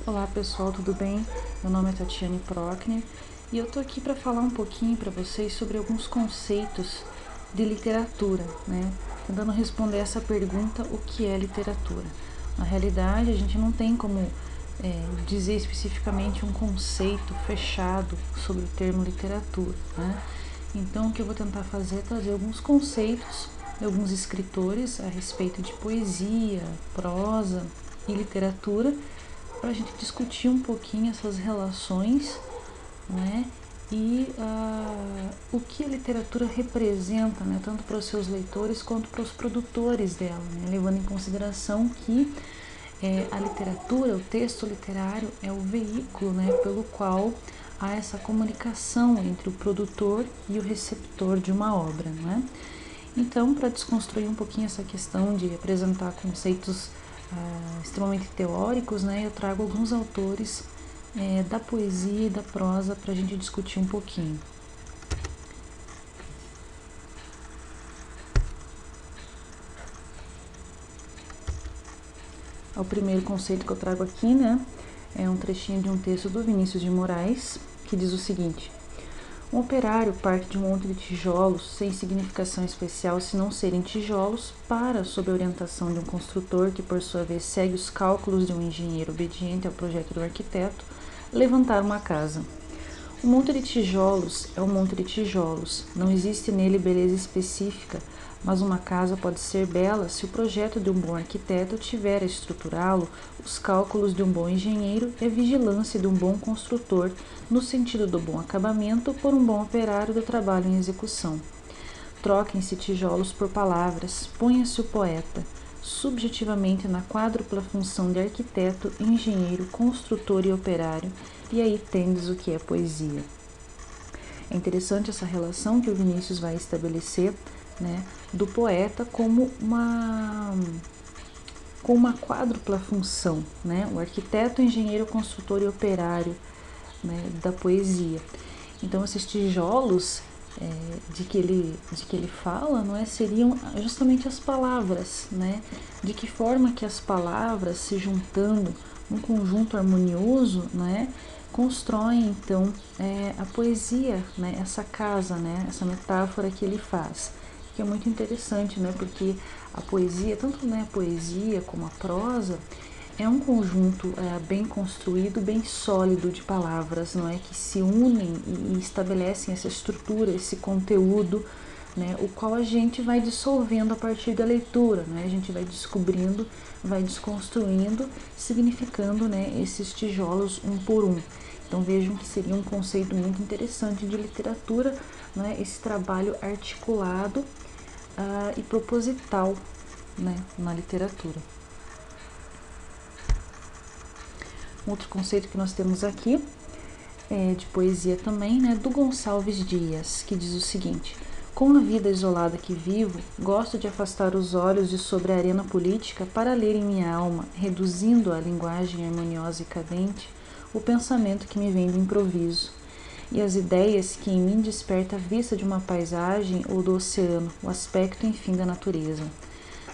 Olá pessoal, tudo bem? Meu nome é Tatiane Prochner e eu tô aqui para falar um pouquinho para vocês sobre alguns conceitos de literatura, né? Tentando responder essa pergunta, o que é literatura? Na realidade, a gente não tem como dizer especificamente um conceito fechado sobre o termo literatura, né? Então, o que eu vou tentar fazer é trazer alguns conceitos de alguns escritores a respeito de poesia, prosa e literatura, para a gente discutir um pouquinho essas relações, né? E o que a literatura representa, né? Tanto para os seus leitores quanto para os produtores dela, né? Levando em consideração que a literatura, o texto literário é o veículo, né? Pelo qual há essa comunicação entre o produtor e o receptor de uma obra, né? Então, para desconstruir um pouquinho essa questão de apresentar conceitos extremamente teóricos, né, eu trago alguns autores da poesia e da prosa para a gente discutir um pouquinho. O primeiro conceito que eu trago aqui, né, é um trechinho de um texto do Vinícius de Moraes, que diz o seguinte: um operário parte de um monte de tijolos, sem significação especial se não serem tijolos, para, sob a orientação de um construtor que por sua vez segue os cálculos de um engenheiro obediente ao projeto do arquiteto, levantar uma casa. Um monte de tijolos é um monte de tijolos, não existe nele beleza específica, mas uma casa pode ser bela se o projeto de um bom arquiteto tiver a estruturá-lo os cálculos de um bom engenheiro e a vigilância de um bom construtor, no sentido do bom acabamento por um bom operário do trabalho em execução. Troquem-se tijolos por palavras, ponha-se o poeta, subjetivamente na quádrupla função de arquiteto, engenheiro, construtor e operário, e aí tendes o que é poesia. É interessante essa relação que o Vinícius vai estabelecer, né, do poeta como uma quádrupla função, né, o arquiteto, engenheiro, construtor e operário, né, da poesia. Então esses tijolos de que ele fala, não é, seriam justamente as palavras, né? De que forma que as palavras se juntando num conjunto harmonioso, né, constroem então a poesia, né? Essa casa, né? Essa metáfora que ele faz, que é muito interessante, né? Porque a poesia, tanto a poesia como a prosa, é um conjunto bem construído, bem sólido de palavras, não é, que se unem e estabelecem essa estrutura, esse conteúdo, né, o qual a gente vai dissolvendo a partir da leitura, né, a gente vai descobrindo, vai desconstruindo, significando, né, esses tijolos um por um. Então vejam que seria um conceito muito interessante de literatura, né, esse trabalho articulado e proposital, né, na literatura. Outro conceito que nós temos aqui é de poesia também, né, do Gonçalves Dias, que diz o seguinte: com a vida isolada que vivo, gosto de afastar os olhos de sobre a arena política para ler em minha alma, reduzindo à linguagem harmoniosa e cadente, o pensamento que me vem do improviso, e as ideias que em mim desperta a vista de uma paisagem ou do oceano, o aspecto, enfim, da natureza.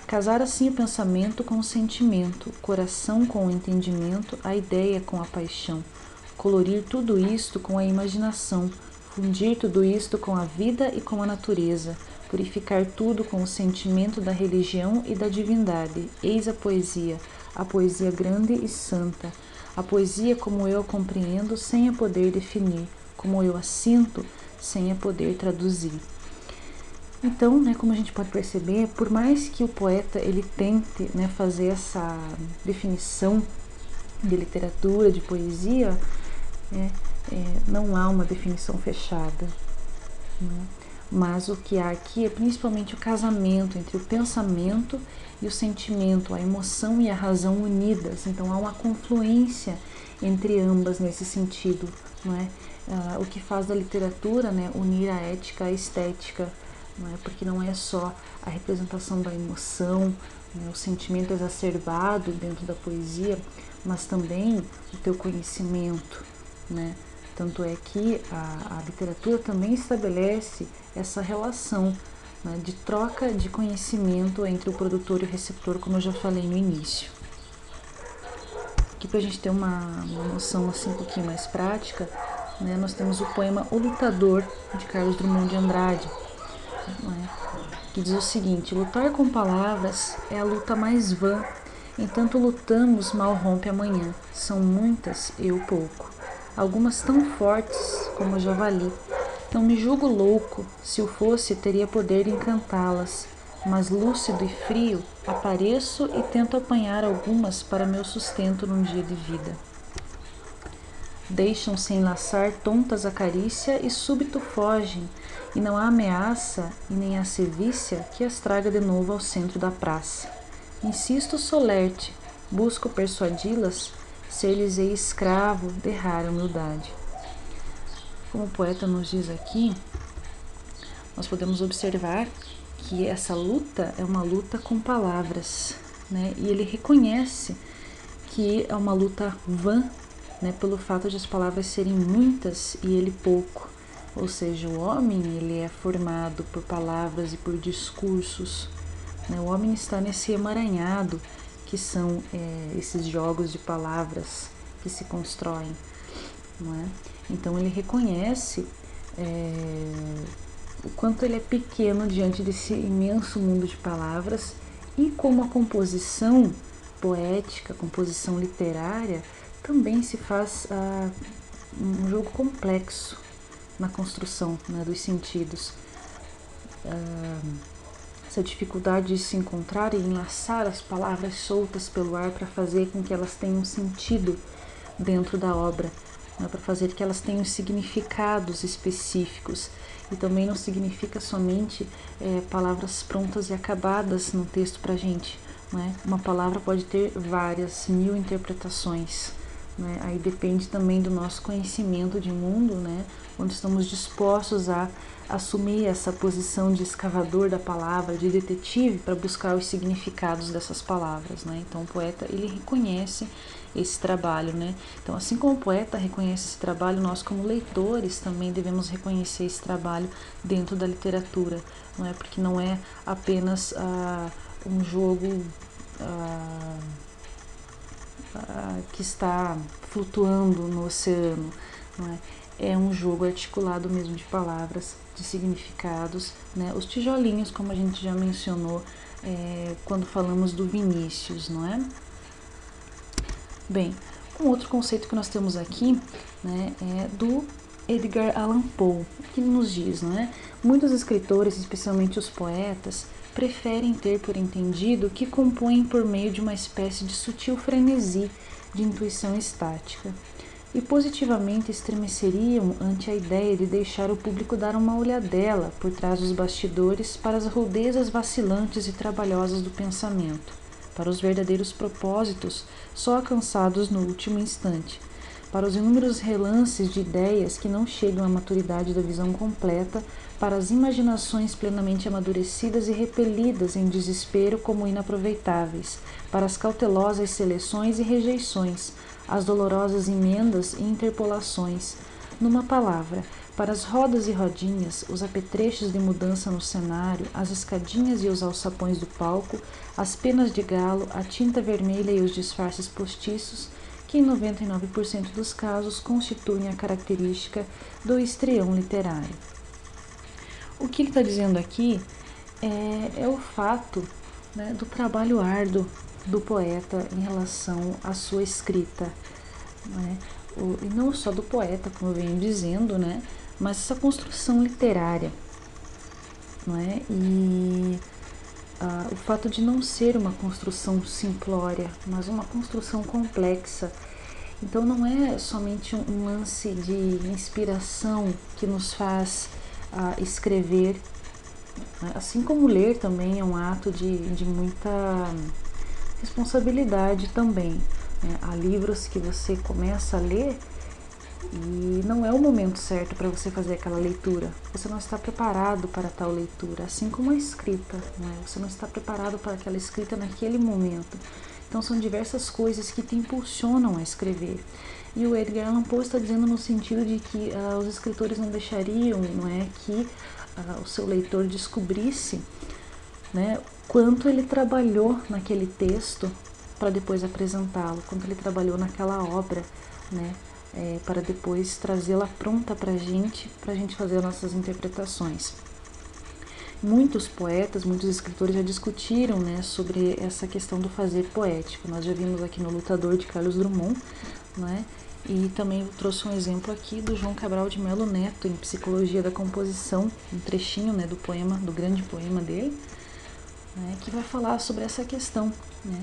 Casar assim o pensamento com o sentimento, o coração com o entendimento, a ideia com a paixão. Colorir tudo isto com a imaginação, fundir tudo isto com a vida e com a natureza, purificar tudo com o sentimento da religião e da divindade. Eis a poesia grande e santa, a poesia como eu a compreendo sem a poder definir, como eu a sinto sem a poder traduzir. Então, né, como a gente pode perceber, por mais que o poeta ele tente, né, fazer essa definição de literatura, de poesia, não há uma definição fechada, né? Mas o que há aqui é principalmente o casamento entre o pensamento e o sentimento, a emoção e a razão unidas. Então há uma confluência entre ambas nesse sentido, não é? O que faz da literatura, né, unir a ética à estética, não é? Porque não é só a representação da emoção, né, o sentimento exacerbado dentro da poesia, mas também o teu conhecimento, né? Tanto é que a literatura também estabelece essa relação, né, de troca de conhecimento entre o produtor e o receptor, como eu já falei no início. Aqui para a gente ter uma noção assim um pouquinho mais prática, né, nós temos o poema O Lutador, de Carlos Drummond de Andrade, né, que diz o seguinte: lutar com palavras é a luta mais vã, enquanto lutamos mal rompe amanhã, são muitas, eu pouco, algumas tão fortes como o javali. Não me julgo louco, se o fosse teria poder de encantá-las, mas lúcido e frio apareço e tento apanhar algumas para meu sustento num dia de vida. Deixam-se enlaçar tontas a carícia e súbito fogem, e não há ameaça e nem a sevícia que as traga de novo ao centro da praça. Insisto solerte, busco persuadi-las, ser-lhes-ei escravo de rara humildade. Como o poeta nos diz aqui, nós podemos observar que essa luta é uma luta com palavras, né? E ele reconhece que é uma luta vã, né? Pelo fato de as palavras serem muitas e ele pouco. Ou seja, o homem ele é formado por palavras e por discursos, né? O homem está nesse emaranhado que são esses jogos de palavras que se constroem, não é? Então ele reconhece o quanto ele é pequeno diante desse imenso mundo de palavras, e como a composição poética, a composição literária, também se faz um jogo complexo na construção, né, dos sentidos. Essa dificuldade de se encontrar e enlaçar as palavras soltas pelo ar para fazer com que elas tenham sentido dentro da obra, né, para fazer que elas tenham significados específicos. E também não significa somente palavras prontas e acabadas no texto para a gente, né? Uma palavra pode ter várias, mil interpretações, né? Aí depende também do nosso conhecimento de mundo, né? Onde estamos dispostos a assumir essa posição de escavador da palavra, de detetive, para buscar os significados dessas palavras, né? Então o poeta ele reconhece esse trabalho, né? Então, assim como o poeta reconhece esse trabalho, nós como leitores também devemos reconhecer esse trabalho dentro da literatura, não é? Porque não é apenas um jogo que está flutuando no oceano, não é? É um jogo articulado mesmo de palavras, de significados, né? Os tijolinhos, como a gente já mencionou quando falamos do Vinícius, não é? Bem, um outro conceito que nós temos aqui, né, é do Edgar Allan Poe, que nos diz, não é? Muitos escritores, especialmente os poetas, preferem ter por entendido que compõem por meio de uma espécie de sutil frenesi de intuição estática, e positivamente estremeceriam ante a ideia de deixar o público dar uma olhadela por trás dos bastidores para as rudezas vacilantes e trabalhosas do pensamento, para os verdadeiros propósitos só alcançados no último instante, para os inúmeros relances de ideias que não chegam à maturidade da visão completa, para as imaginações plenamente amadurecidas e repelidas em desespero como inaproveitáveis, para as cautelosas seleções e rejeições, as dolorosas emendas e interpolações, numa palavra, para as rodas e rodinhas, os apetrechos de mudança no cenário, as escadinhas e os alçapões do palco, as penas de galo, a tinta vermelha e os disfarces postiços, que em 99% dos casos constituem a característica do histrião literário. O que ele está dizendo aqui é o fato, né, do trabalho árduo do poeta em relação à sua escrita, né? E não só do poeta, como eu venho dizendo, né, mas essa construção literária, não é? E o fato de não ser uma construção simplória, mas uma construção complexa. Então não é somente um lance de inspiração que nos faz escrever, né? Assim como ler também é um ato de muita responsabilidade também, né? Há livros que você começa a ler e não é o momento certo para você fazer aquela leitura. Você não está preparado para tal leitura, assim como a escrita, né? Você não está preparado para aquela escrita naquele momento. Então são diversas coisas que te impulsionam a escrever. E o Edgar Allan Poe está dizendo no sentido de que os escritores não deixariam, não é, que o seu leitor descobrisse, né, quanto ele trabalhou naquele texto, para depois apresentá-lo, quanto ele trabalhou naquela obra, né, para depois trazê-la pronta para a gente fazer as nossas interpretações. Muitos poetas, muitos escritores já discutiram, né, sobre essa questão do fazer poético. Nós já vimos aqui no Lutador, de Carlos Drummond, né, e também eu trouxe um exemplo aqui do João Cabral de Melo Neto, em Psicologia da Composição, um trechinho, né, do poema, do grande poema dele, né, que vai falar sobre essa questão, né.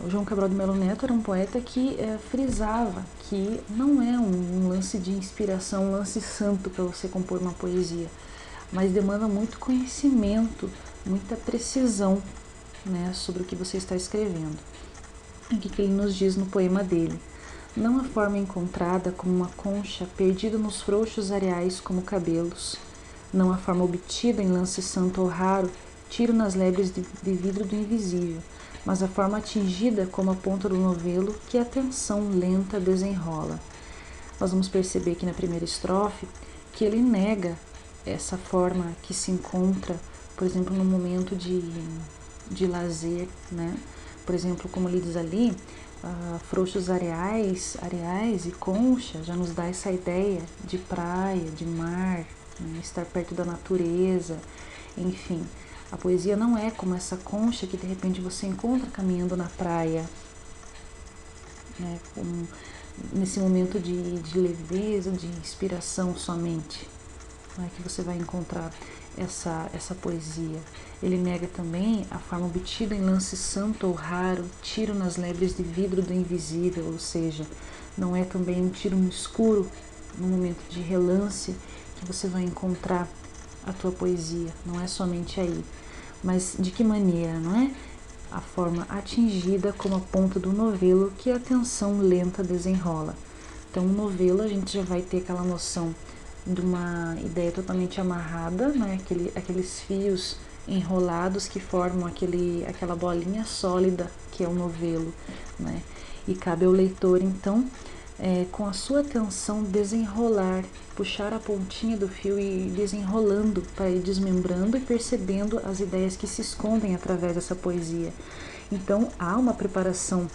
O João Cabral de Melo Neto era um poeta que frisava que não é um lance de inspiração, um lance santo para você compor uma poesia, mas demanda muito conhecimento, muita precisão, né, sobre o que você está escrevendo. O que ele nos diz no poema dele? Não há forma encontrada como uma concha perdida nos frouxos areais como cabelos. Não há forma obtida em lance santo ou raro, tiro nas lebres de vidro do invisível, mas a forma atingida como a ponta do novelo que a tensão lenta desenrola. Nós vamos perceber aqui na primeira estrofe que ele nega essa forma que se encontra, por exemplo, no momento de lazer, né? Por exemplo, como ele diz ali, frouxos areais e concha, já nos dá essa ideia de praia, de mar, né? Estar perto da natureza, enfim. A poesia não é como essa concha que de repente você encontra caminhando na praia, né? Nesse momento de leveza, de inspiração somente, não é que você vai encontrar essa poesia. Ele nega também a forma obtida em lance santo ou raro, tiro nas lebres de vidro do invisível, ou seja, não é também um tiro no escuro, no momento de relance, que você vai encontrar a tua poesia, não é somente aí. Mas de que maneira, não é? A forma atingida como a ponta do novelo que a tensão lenta desenrola. Então, no novelo a gente já vai ter aquela noção de uma ideia totalmente amarrada, né? Aqueles fios enrolados que formam aquela bolinha sólida que é o novelo, né? E cabe ao leitor, então, com a sua atenção, desenrolar, puxar a pontinha do fio e ir desenrolando para ir desmembrando e percebendo as ideias que se escondem através dessa poesia. Então, há uma preparação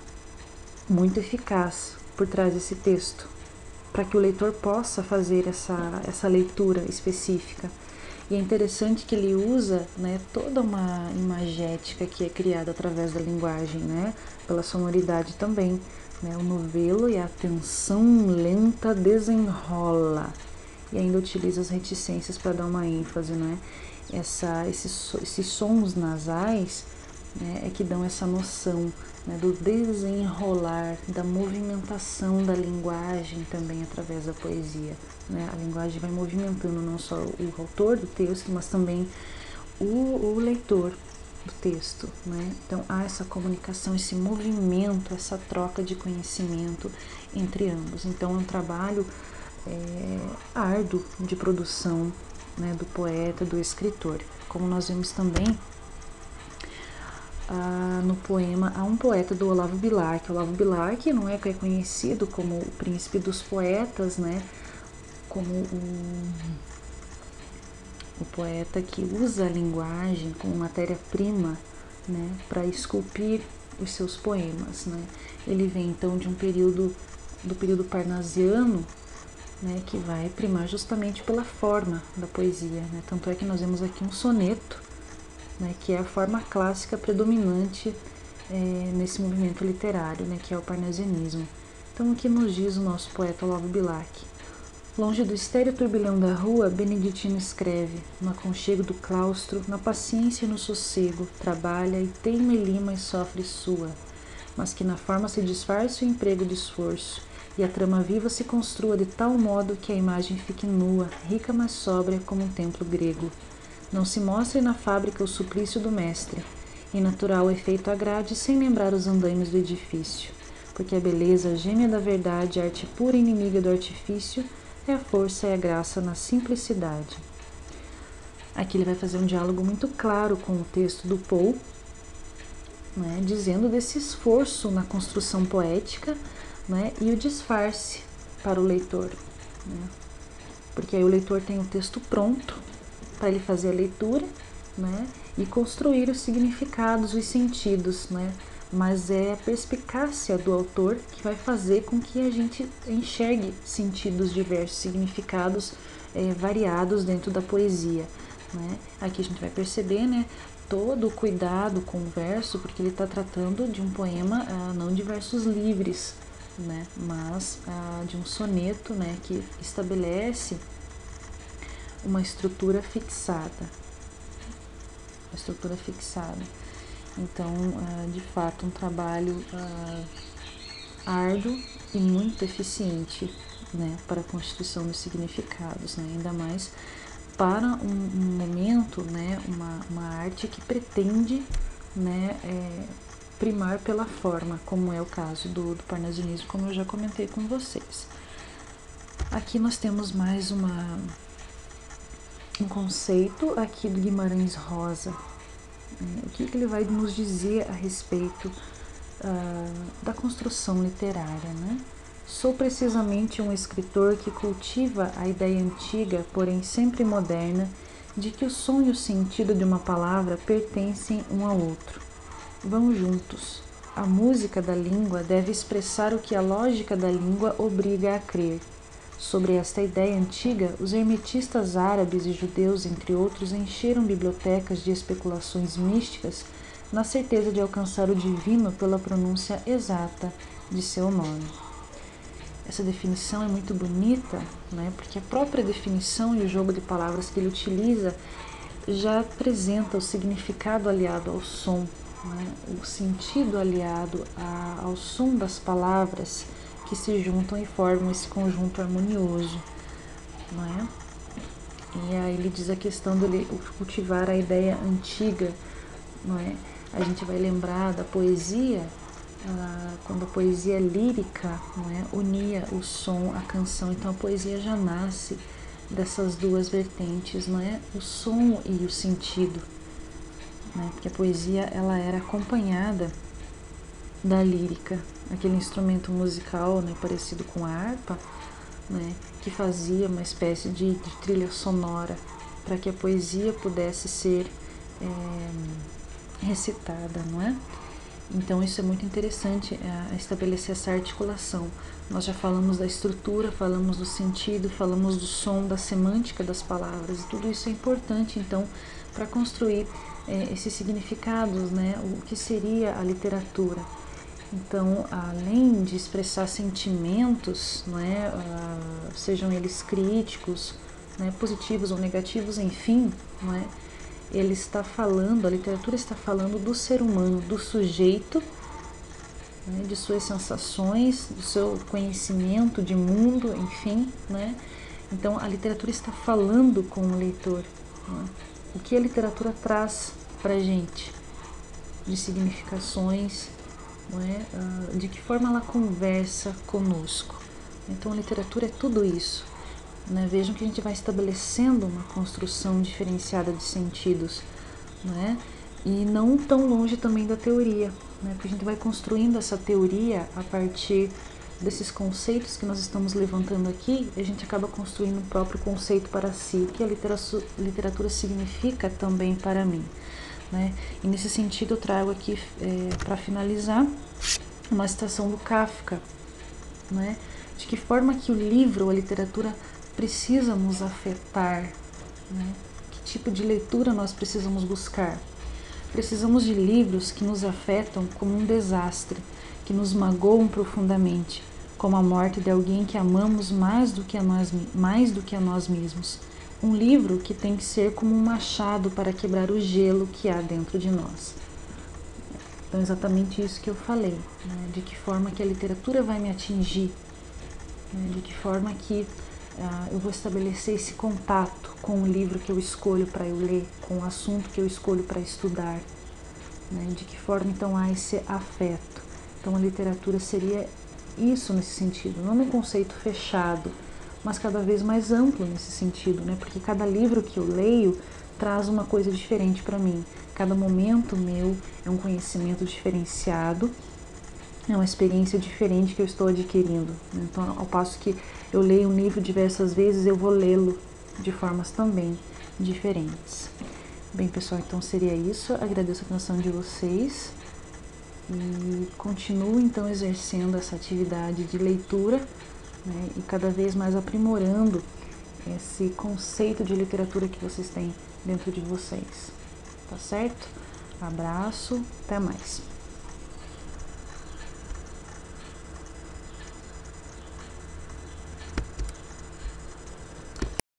muito eficaz por trás desse texto, para que o leitor possa fazer essa leitura específica. E é interessante que ele usa, né, toda uma imagética que é criada através da linguagem, né, pela sonoridade também. Né, o novelo e a tensão lenta desenrola. E ainda utiliza as reticências para dar uma ênfase, né? Esses sons nasais, né, é que dão essa noção, né, do desenrolar, da movimentação da linguagem também através da poesia. Né? A linguagem vai movimentando não só o autor do texto, mas também o leitor do texto. Né? Então há essa comunicação, esse movimento, essa troca de conhecimento entre ambos. Então é um trabalho árduo de produção, né, do poeta, do escritor. Como nós vemos também no poema Há um Poeta, do Olavo Bilac. Olavo Bilac não é conhecido como o príncipe dos poetas, né, como o poeta que usa a linguagem como matéria-prima, né, para esculpir os seus poemas. Né. Ele vem então de um período, do período parnasiano, né, que vai primar justamente pela forma da poesia. Né. Tanto é que nós vemos aqui um soneto, né, que é a forma clássica predominante nesse movimento literário, né, que é o parnasianismo. Então, o que nos diz o nosso poeta Olavo Bilac? Longe do estéril turbilhão da rua, Beneditino escreve, no aconchego do claustro, na paciência e no sossego, trabalha e teima e lima e sofre sua, mas que na forma se disfarce o emprego de esforço, e a trama viva se construa de tal modo que a imagem fique nua, rica mas sóbria como um templo grego. Não se mostre na fábrica o suplício do mestre, e natural efeito agrade sem lembrar os andaimes do edifício, porque a beleza gêmea da verdade, a arte pura inimiga do artifício, é a força e a graça na simplicidade. Aqui ele vai fazer um diálogo muito claro com o texto do Poe, né, dizendo desse esforço na construção poética, né, e o disfarce para o leitor. Né, porque aí o leitor tem o texto pronto para ele fazer a leitura, né, e construir os significados, os sentidos, né, mas é a perspicácia do autor que vai fazer com que a gente enxergue sentidos diversos, significados variados dentro da poesia, né? Aqui a gente vai perceber, né, todo o cuidado com o verso, porque ele está tratando de um poema não de versos livres, né, mas de um soneto, né, que estabelece uma estrutura fixada. Então, de fato, um trabalho árduo e muito eficiente, né, para a constituição dos significados, né, ainda mais para um momento, né, uma arte que pretende, né, primar pela forma, como é o caso do parnasianismo, como eu já comentei com vocês. Aqui nós temos mais um conceito aqui do Guimarães Rosa. O que ele vai nos dizer a respeito da construção literária, né? Sou precisamente um escritor que cultiva a ideia antiga, porém sempre moderna, de que o som e o sentido de uma palavra pertencem um ao outro. Vão juntos. A música da língua deve expressar o que a lógica da língua obriga a crer. Sobre esta ideia antiga, os hermetistas árabes e judeus, entre outros, encheram bibliotecas de especulações místicas na certeza de alcançar o divino pela pronúncia exata de seu nome. Essa definição é muito bonita, né, porque a própria definição e o jogo de palavras que ele utiliza já apresenta o significado aliado ao som, né, o sentido aliado ao som das palavras que se juntam e formam esse conjunto harmonioso, não é? E aí ele diz a questão dele cultivar a ideia antiga, não é? A gente vai lembrar da poesia, quando a poesia lírica, não é, unia o som à canção. Então a poesia já nasce dessas duas vertentes, não é? O som e o sentido, né? Porque a poesia ela era acompanhada da lírica, aquele instrumento musical, né, parecido com a harpa, né, que fazia uma espécie de trilha sonora para que a poesia pudesse ser recitada, não é? Então isso é muito interessante, estabelecer essa articulação. Nós já falamos da estrutura, falamos do sentido, falamos do som, da semântica das palavras, e tudo isso é importante, então, para construir esses significados, né? O que seria a literatura. Então, além de expressar sentimentos, não é, sejam eles críticos, né, positivos ou negativos, enfim, não é, ele está falando, a literatura está falando do ser humano, do sujeito, né, de suas sensações, do seu conhecimento de mundo, enfim, né? Então a literatura está falando com o leitor, né? O que a literatura traz para a gente de significações, não é? De que forma ela conversa conosco. Então a literatura é tudo isso. Né? Vejam que a gente vai estabelecendo uma construção diferenciada de sentidos, né? E não tão longe também da teoria, né? Porque a gente vai construindo essa teoria a partir desses conceitos que nós estamos levantando aqui, a gente acaba construindo um próprio conceito para si, o que a literatura significa também para mim, né? E nesse sentido eu trago aqui, para finalizar, uma citação do Kafka, né? De que forma que o livro ou a literatura precisa nos afetar, né? Que tipo de leitura nós precisamos buscar? Precisamos de livros que nos afetam como um desastre, que nos magoam profundamente, como a morte de alguém que amamos mais do que a nós mesmos. Um livro que tem que ser como um machado para quebrar o gelo que há dentro de nós. Então, exatamente isso que eu falei, né? De que forma que a literatura vai me atingir, né? De que forma que eu vou estabelecer esse contato com o livro que eu escolho para eu ler, com o assunto que eu escolho para estudar, né? De que forma então há esse afeto. Então a literatura seria isso nesse sentido, não num conceito fechado, mas cada vez mais amplo nesse sentido, né? Porque cada livro que eu leio traz uma coisa diferente para mim, cada momento meu é um conhecimento diferenciado, é uma experiência diferente que eu estou adquirindo. Então, ao passo que eu leio um livro diversas vezes, eu vou lê-lo de formas também diferentes. Bem, pessoal, então seria isso. Agradeço a atenção de vocês e continue então exercendo essa atividade de leitura, né, e cada vez mais aprimorando esse conceito de literatura que vocês têm dentro de vocês, tá certo? Abraço, até mais.